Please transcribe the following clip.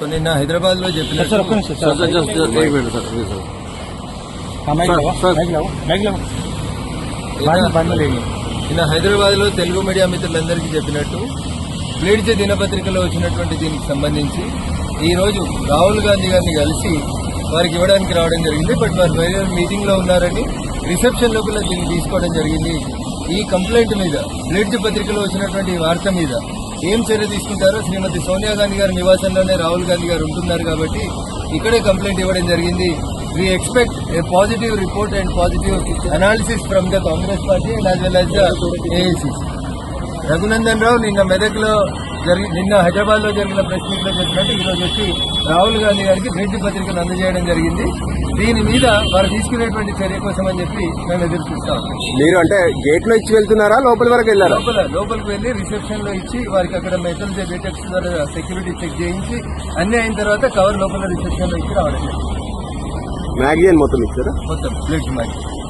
So నిన్న హైదరాబాద్ లో చెప్పిన నిన్న హైదరాబాద్ లో తెలుగు మీడియా మిత్రులందరికీ చెప్పినట్టు బ్లేడ్జ్ దినపత్రికలో వచ్చినటువంటి దీనికి సంబంధించి ఈ రోజు రాహుల్ గాంధీ గారిని కలిసి వారికి ఇవ్వడానికి రావడం జరిగింది. బట్ వారు వేరే మీటింగ్ లో ఉన్నారని రిసెప్షన్ లోపల దీన్ని తీసుకోవడం జరిగింది. ఈ కంప్లైంట్ మీద బ్లేడ్జ్ పత్రికలో వచ్చినటువంటి వార్త మీద ఏం చర్య తీసుకుంటారో శ్రీమతి సోనియా గాంధీ గారి నివాసంలోనే రాహుల్ గాంధీ గారు ఉంటున్నారు కాబట్టి ఇక్కడే కంప్లైంట్ ఇవ్వడం జరిగింది. We expect a positive report and positive analysis from the Congress party and as well as the AICC. Raghunandan Rao నిన్న మెదక్లో నిన్న హైదరాబాద్ లో జరిగిన ప్రెస్ మీట్ లో చెప్పినట్టు ఈరోజు వచ్చి రాహుల్ గాంధీ గారికి బ్లేడ్జ్ పత్రికను అందజేయడం జరిగింది. దీని మీద వారు తీసుకునేటువంటి చర్య కోసం అని చెప్పి మేము ఎదురు చూస్తాం. మీరు అంటే గేట్ లో ఇచ్చి వెళ్తున్నారా లోపల వరకు వెళ్ళారా? లోపలికి వెళ్లి రిసెప్షన్ లో ఇచ్చి వారికి అక్కడ మెటల్ డిటెక్టర్స్ ద్వారా సెక్యూరిటీ చెక్ చేయించి అన్ని అయిన తర్వాత కవర్ లోపల రిసెప్షన్ లో ఇచ్చి రావడం. మ్యాగజైన్ మొత్తం ఇచ్చారా? మొత్తం బ్లేడ్జ్ మ్యాగజైన్.